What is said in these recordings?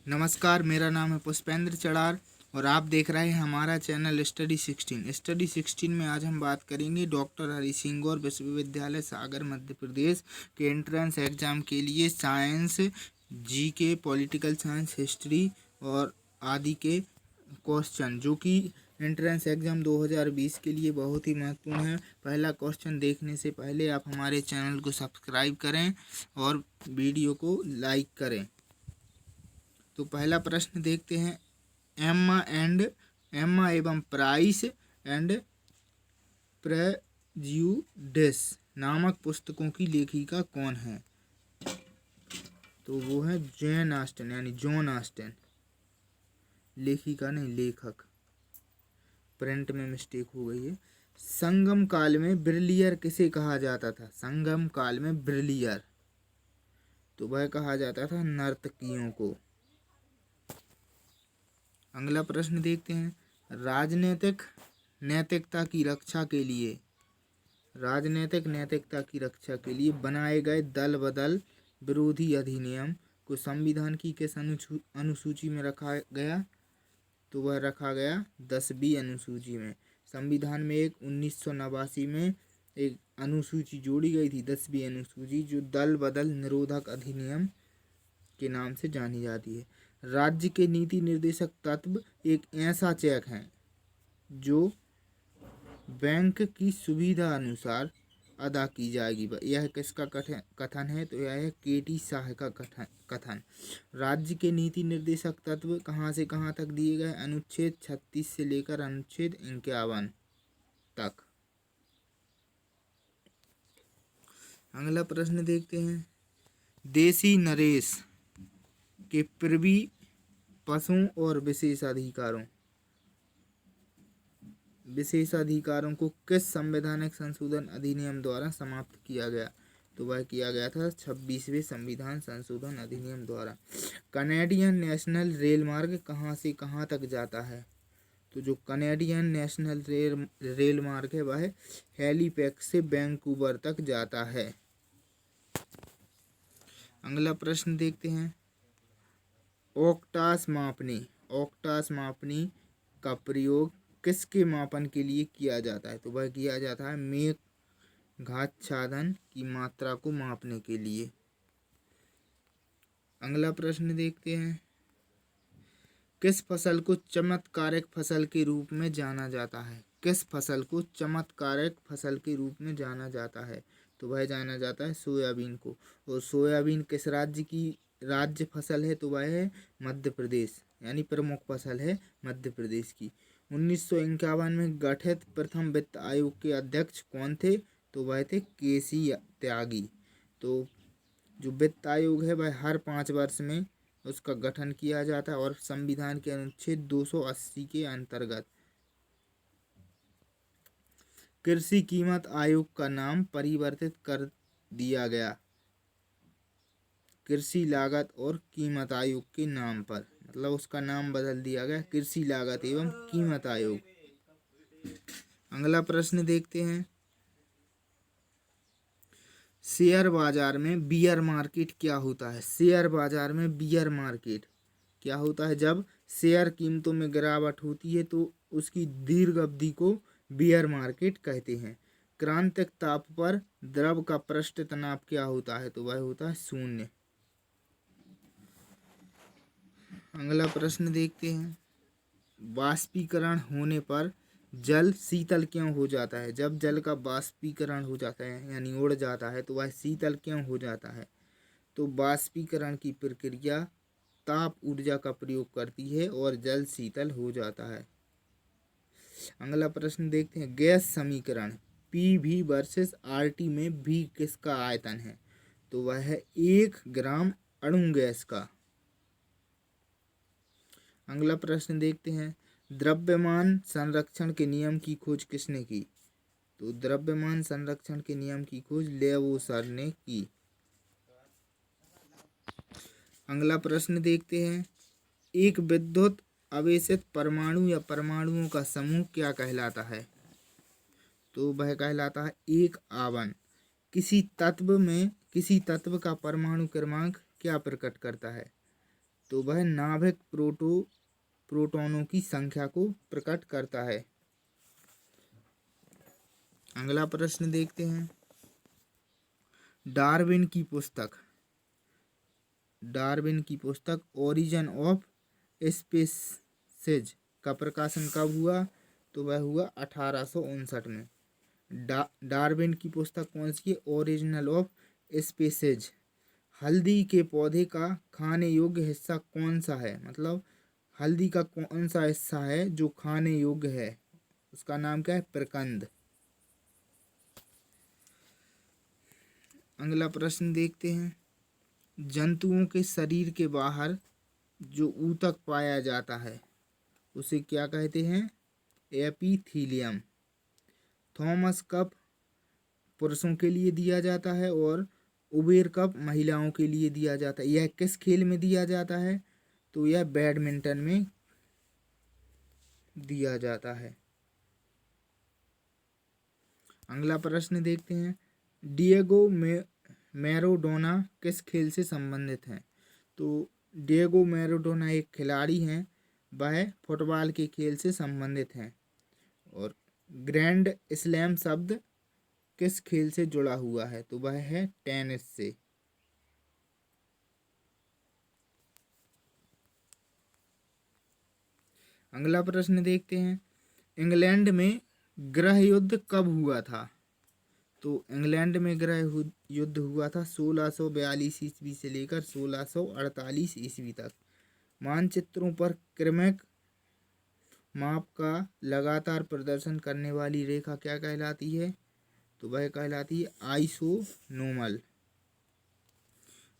नमस्कार, मेरा नाम है पुष्पेंद्र चड़ार और आप देख रहे हैं हमारा चैनल स्टडी 16 में आज हम बात करेंगे डॉक्टर हरि सिंह गौर विश्वविद्यालय सागर मध्य प्रदेश के एंट्रेंस एग्ज़ाम के लिए science, GK, political science, history और आदि के क्वेश्चन जो कि एंट्रेंस एग्ज़ाम 2020 के लिए बहुत ही महत्वपूर्ण है। पहला क्वेश्चन देखने से पहले आप हमारे चैनल को सब्सक्राइब करें और वीडियो को लाइक करें। तो पहला प्रश्न देखते हैं, एम्मा एवं प्राइस एंड प्रेजुडिस नामक पुस्तकों की लेखिका कौन है? तो वो है जैन ऑस्टेन यानी जॉन ऑस्टेन। लेखिका नहीं, लेखक। प्रिंट में मिस्टेक हो गई है। संगम काल में ब्रिलियर किसे कहा जाता था? संगम काल में ब्रिलियर तो वह कहा जाता था नर्तकियों को। अगला प्रश्न देखते हैं, राजनीतिक नैतिकता की रक्षा के लिए बनाए गए दल बदल विरोधी अधिनियम को संविधान की किस अनुसूची में रखा गया? तो वह रखा गया 10वीं अनुसूची में। संविधान में 1989 में एक अनुसूची जोड़ी गई थी, 10वीं अनुसूची, जो दल बदल निरोधक अधिनियम के नाम से जानी जाती है। राज्य के नीति निर्देशक तत्व एक ऐसा चेक है जो बैंक की सुविधा अनुसार अदा की जाएगी। यह किसका कथन है? तो यह है केटी शाह का कथन। राज्य के नीति निर्देशक तत्व कहाँ से कहाँ तक दिए गए? अनुच्छेद 36 से लेकर अनुच्छेद 51 तक। अगला प्रश्न देखते हैं, देसी नरेश के पूर्वी पशुओं और विशेषाधिकारों को किस संवैधानिक संशोधन अधिनियम द्वारा समाप्त किया गया? तो वह किया गया था 26वें संविधान संशोधन अधिनियम द्वारा। कनेडियन नेशनल रेल मार्ग कहाँ से कहाँ तक जाता है? तो जो कनेडियन नेशनल रेल मार्ग है वह हैलीफैक्स से वैंकूवर तक जाता है। अगला प्रश्न देखते हैं, ऑक्टास मापनी का प्रयोग किसके मापन के लिए किया जाता है? तो वह किया जाता है मेघाच्छादन की मात्रा को मापने के लिए। अगला प्रश्न देखते हैं, किस फसल को चमत्कारिक फसल के रूप में जाना जाता है? किस फसल को चमत्कारिक फसल के रूप में जाना जाता है? तो वह जाना जाता है सोयाबीन को। और सोयाबीन किस राज्य की राज्य फसल है? तो वह है मध्य प्रदेश, यानी प्रमुख फसल है मध्य प्रदेश की। 1951 में गठित प्रथम वित्त आयोग के अध्यक्ष कौन थे? तो वह थे केसी त्यागी। तो जो वित्त आयोग है वह हर 5 वर्ष में उसका गठन किया जाता है और संविधान के अनुच्छेद 280 के अंतर्गत। कृषि कीमत आयोग का नाम परिवर्तित कर दिया गया कृषि लागत और कीमत आयोग के नाम पर, मतलब उसका नाम बदल दिया गया कृषि लागत एवं कीमत आयोग। अगला प्रश्न देखते हैं, शेयर बाजार में बियर मार्केट क्या होता है? शेयर बाजार में बियर मार्केट क्या होता है? जब शेयर कीमतों में गिरावट होती है तो उसकी दीर्घ अवधि को बियर मार्केट कहते हैं। क्रांतिक ताप पर द्रव का पृष्ठ तनाव क्या होता है? तो वह होता है 0। अगला प्रश्न देखते हैं, वाष्पीकरण होने पर जल शीतल क्यों हो जाता है? जब जल का वाष्पीकरण हो जाता है यानी उड़ जाता है तो वह शीतल क्यों हो जाता है? तो वाष्पीकरण की प्रक्रिया ताप ऊर्जा का प्रयोग करती है और जल शीतल हो जाता है। अगला प्रश्न देखते हैं, गैस समीकरण PV वर्सेस RT में V किसका आयतन है? तो वह है 1 ग्राम अणु गैस का। अगला प्रश्न देखते हैं, द्रव्यमान संरक्षण के नियम की खोज किसने की? तो द्रव्यमान संरक्षण के नियम की खोज लेवोसर ने की। अगला प्रश्न देखते हैं, एक विद्युत आवेशित परमाणु या परमाणुओं का समूह क्या कहलाता है? तो वह कहलाता है एक आवन। किसी तत्व का परमाणु क्रमांक क्या प्रकट करता है? तो वह नाभिक प्रोटॉनों की संख्या को प्रकट करता है। अगला प्रश्न देखते हैं। डार्विन की पुस्तक ओरिजिन ऑफ स्पीसीज का प्रकाशन कब हुआ? तो वह हुआ 1859 में। डार्विन की पुस्तक कौन सी है? Origin of species. हल्दी के पौधे का खाने योग्य हिस्सा कौन सा है? मतलब हल्दी का कौन सा हिस्सा है जो खाने योग्य है? उसका नाम क्या है? प्रकंद। अगला प्रश्न देखते हैं। जंतुओं के शरीर के बाहर जो ऊतक पाया जाता है उसे क्या कहते हैं? एपीथीलियम। थॉमस कप पुरुषों के लिए दिया जाता है और उबेर कप महिलाओं के लिए दिया जाता है। यह किस खेल में दिया जाता है? तो यह बैडमिंटन में दिया जाता है। अगला प्रश्न देखते हैं। डिएगो मैराडोना किस खेल से संबंधित हैं? तो डिएगो मैराडोना एक खिलाड़ी हैं, वह फुटबॉल के खेल से संबंधित हैं। और ग्रैंड स्लैम शब्द किस खेल से जुड़ा हुआ है? तो वह है टेनिस से। अगला प्रश्न देखते हैं। इंग्लैंड में गृह युद्ध कब हुआ था? तो इंग्लैंड में गृह युद्ध हुआ था 1642 ईस्वी से लेकर 1648 ईस्वी तक। मानचित्रों पर क्रमिक माप का लगातार प्रदर्शन करने वाली रेखा क्या कहलाती है? तो वह कहलाती है आइसोनोमल।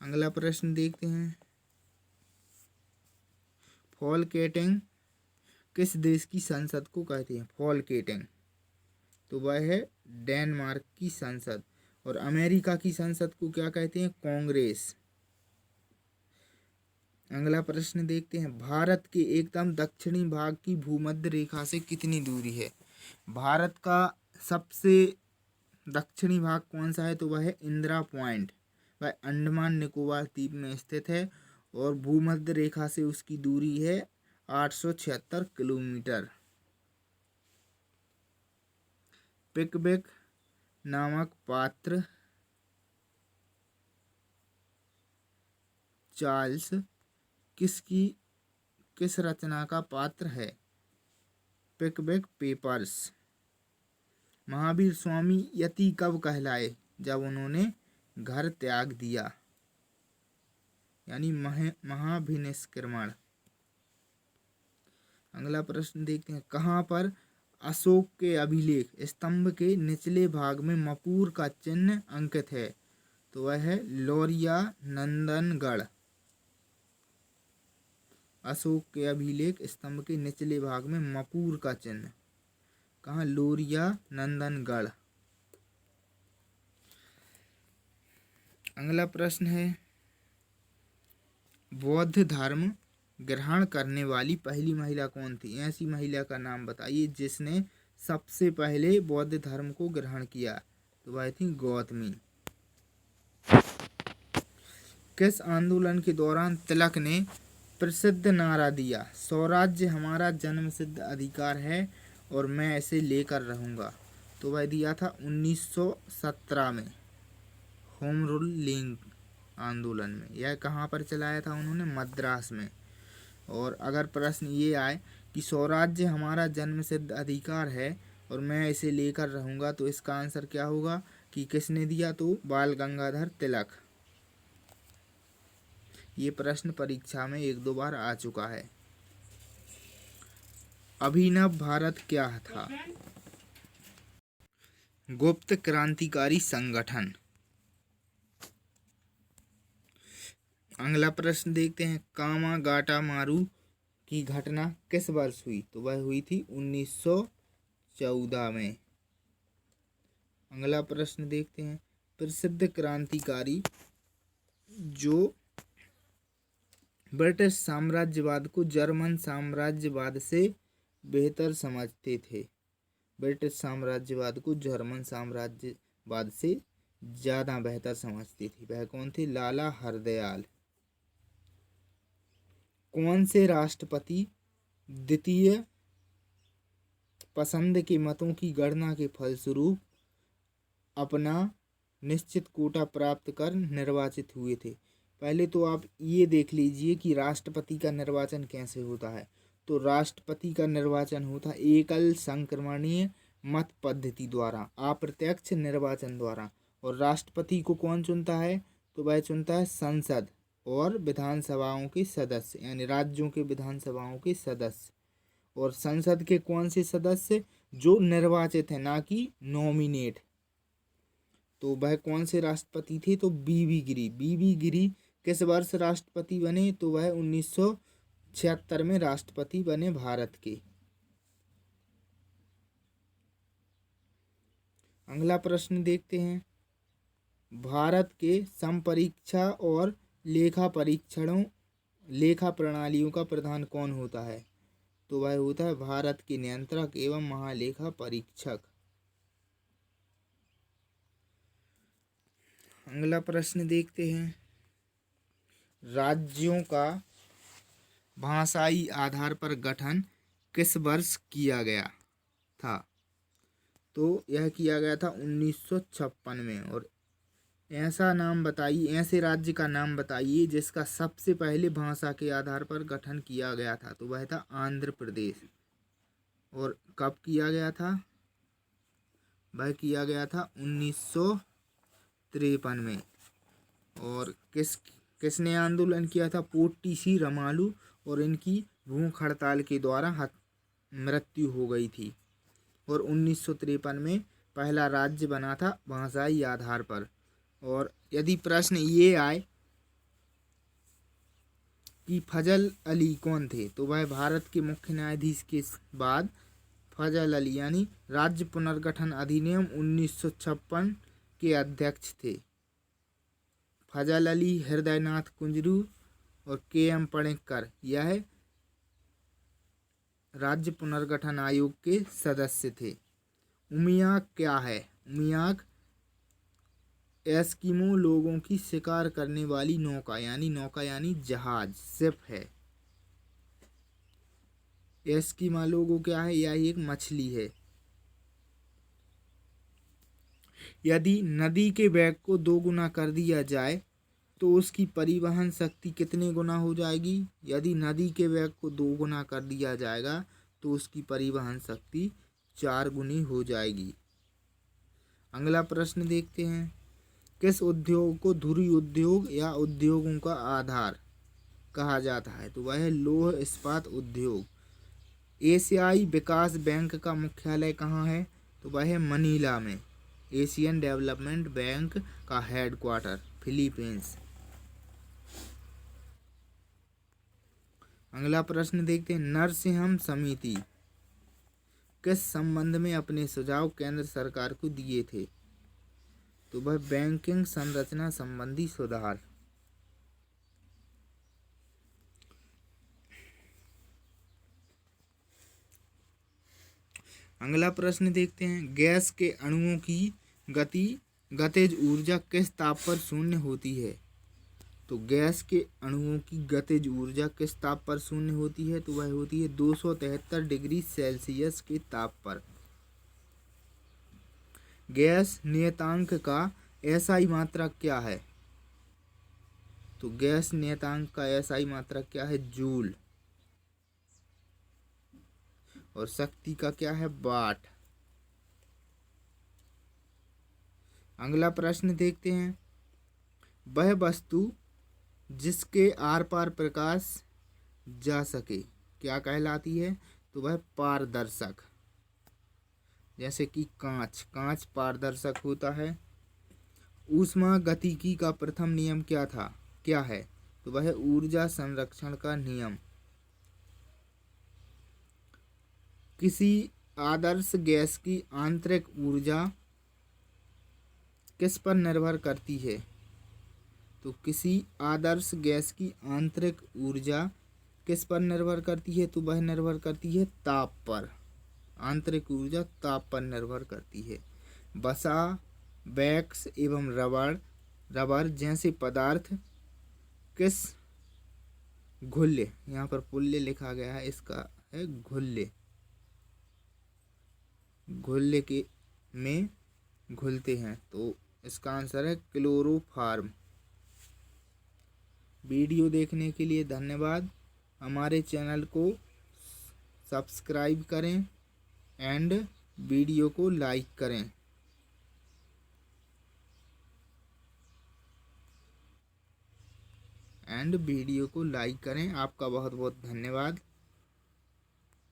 अगला प्रश्न देखते हैं। फॉल्केटिंग किस देश की संसद को कहते हैं? फॉल्केटिंग तो वह है डेनमार्क की संसद। और अमेरिका की संसद को क्या कहते हैं? कांग्रेस। अगला प्रश्न देखते हैं। भारत के एकदम दक्षिणी भाग की भूमध्य रेखा से कितनी दूरी है? भारत का सबसे दक्षिणी भाग कौन सा है? तो वह है इंदिरा पॉइंट। वह अंडमान निकोबार द्वीप में स्थित है और भूमध्य रेखा से उसकी दूरी है 876 किलोमीटर। पिकविक नामक पात्र चार्ल्स किस रचना का पात्र है? पिकविक पेपर्स। महावीर स्वामी यति कब कहलाए? जब उन्होंने घर त्याग दिया, यानी महाभिनिष्क्रमण। अगला प्रश्न देखते हैं। कहाँ पर अशोक के अभिलेख स्तंभ के निचले भाग में मपूर का चिन्ह अंकित है? तो वह है लौरिया नंदनगढ़। अशोक के अभिलेख स्तंभ के निचले भाग में मपूर का चिन्ह कहाँ? लौरिया नंदनगढ़। अगला प्रश्न है। बौद्ध धर्म ग्रहण करने वाली पहली महिला कौन थी? ऐसी महिला का नाम बताइए जिसने सबसे पहले बौद्ध धर्म को ग्रहण किया। तो वह थी गौतमी। किस आंदोलन के दौरान तिलक ने प्रसिद्ध नारा दिया? स्वराज्य हमारा जन्मसिद्ध अधिकार है और मैं इसे लेकर रहूंगा। तो वह दिया था 1917 में होम रूलिंग आंदोलन में। यह कहाँ पर चलाया था उन्होंने? मद्रास में। और अगर प्रश्न ये आए कि स्वराज्य हमारा जन्मसिद्ध अधिकार है और मैं इसे लेकर रहूंगा, तो इसका आंसर क्या होगा कि किसने दिया? तो बाल गंगाधर तिलक। ये प्रश्न परीक्षा में 1-2 बार आ चुका है। अभिनव भारत क्या था? गुप्त क्रांतिकारी संगठन। अगला प्रश्न देखते हैं। कामागाटा मारू की घटना किस वर्ष हुई? तो वह हुई थी 1914 में। अगला प्रश्न देखते हैं। प्रसिद्ध क्रांतिकारी जो ब्रिटिश साम्राज्यवाद को जर्मन साम्राज्यवाद से बेहतर समझते थे। ब्रिटिश साम्राज्यवाद को जर्मन साम्राज्यवाद से ज़्यादा बेहतर समझते थे, वह कौन थे? लाला हरदयाल। कौन से राष्ट्रपति द्वितीय पसंद के मतों की गणना के फलस्वरूप अपना निश्चित कोटा प्राप्त कर निर्वाचित हुए थे? पहले तो आप ये देख लीजिए कि राष्ट्रपति का निर्वाचन कैसे होता है। तो राष्ट्रपति का निर्वाचन होता है एकल संक्रमणीय मत पद्धति द्वारा, अप्रत्यक्ष निर्वाचन द्वारा। और राष्ट्रपति को कौन चुनता है? तो वह चुनता है संसद और विधानसभाओं के सदस्य, यानी राज्यों के विधानसभाओं के सदस्य। और संसद के कौन से सदस्य? जो निर्वाचित है, ना कि नॉमिनेट। तो वह कौन से राष्ट्रपति थे? तो बीबी गिरी। बीबी गिरी किस वर्ष राष्ट्रपति बने? तो वह 1976 में राष्ट्रपति बने भारत के। अगला प्रश्न देखते हैं। भारत के समपरीक्षा और लेखा प्रणालियों का प्रधान कौन होता है? तो वह होता है भारत के नियंत्रक एवं महालेखा परीक्षक। अगला प्रश्न देखते हैं। राज्यों का भाषाई आधार पर गठन किस वर्ष किया गया था? तो यह किया गया था 1956 में। और ऐसा नाम बताइए, ऐसे राज्य का नाम बताइए जिसका सबसे पहले भाषा के आधार पर गठन किया गया था। तो वह था आंध्र प्रदेश। और कब किया गया था? वह किया गया था 1953 में। और किसने आंदोलन किया था? पोट्टी सी रमालू, और इनकी भूख हड़ताल के द्वारा मृत्यु हो गई थी। और 1953 में पहला राज्य बना था भाषाई आधार पर। और यदि प्रश्न ये आए कि फजल अली कौन थे? तो वह भारत के मुख्य न्यायाधीश के बाद फजल अली, यानी राज्य पुनर्गठन अधिनियम 1956 के अध्यक्ष थे। फजल अली, हृदयनाथ कुंजरू और के.एम. पणिक्कर यह राज्य पुनर्गठन आयोग के सदस्य थे। उमियाक क्या है? उमियाक एस्किमो लोगों की शिकार करने वाली नौका यानी जहाज, शिप है। एस्किमा लोगों क्या है? यह एक मछली है। यदि नदी के वेग को 2 गुना कर दिया जाए तो उसकी परिवहन शक्ति कितने गुना हो जाएगी? यदि नदी के वेग को 2 गुना कर दिया जाएगा तो उसकी परिवहन शक्ति 4 गुनी हो जाएगी। अगला प्रश्न देखते हैं। किस उद्योग को धुरी उद्योग या उद्योगों का आधार कहा जाता है? तो वह है लौह इस्पात उद्योग। एशियाई विकास बैंक का मुख्यालय कहाँ है? तो वह है मनीला में। एशियन डेवलपमेंट बैंक का हेडक्वार्टर फिलीपींस। अगला प्रश्न देखते हैं। नरसिंहम समिति किस संबंध में अपने सुझाव केंद्र सरकार को दिए थे? तो वह बैंकिंग संरचना संबंधी सुधार। अगला प्रश्न देखते हैं। गैस के अणुओं की गतिज ऊर्जा किस ताप पर शून्य होती है? तो गैस के अणुओं की गतिज ऊर्जा किस ताप पर शून्य होती है? तो वह होती है 273 डिग्री सेल्सियस के ताप पर। गैस नियतांक का एसआई मात्रक क्या है? तो गैस नियतांक का एसआई मात्रक क्या है? जूल। और शक्ति का क्या है? वाट। अगला प्रश्न देखते हैं। वह वस्तु जिसके आर पार प्रकाश जा सके क्या कहलाती है? तो वह पारदर्शक। जैसे कि कांच पारदर्शक होता है। ऊष्मागतिकी का प्रथम नियम क्या है? तो वह ऊर्जा संरक्षण का नियम। किसी आदर्श गैस की आंतरिक ऊर्जा किस पर निर्भर करती है? तो किसी आदर्श गैस की आंतरिक ऊर्जा किस पर निर्भर करती है? तो वह निर्भर करती है ताप पर। आंतरिक ऊर्जा ताप पर निर्भर करती है। वसा, वैक्स एवं रबर जैसे पदार्थ किस घुल्ले, यहाँ पर पुल्ले लिखा गया है, इसका है घुल्ले। घुल्ले के में घुलते हैं, तो इसका आंसर है क्लोरोफार्म। वीडियो देखने के लिए धन्यवाद। हमारे चैनल को सब्सक्राइब करें एंड वीडियो को लाइक करें। आपका बहुत बहुत धन्यवाद।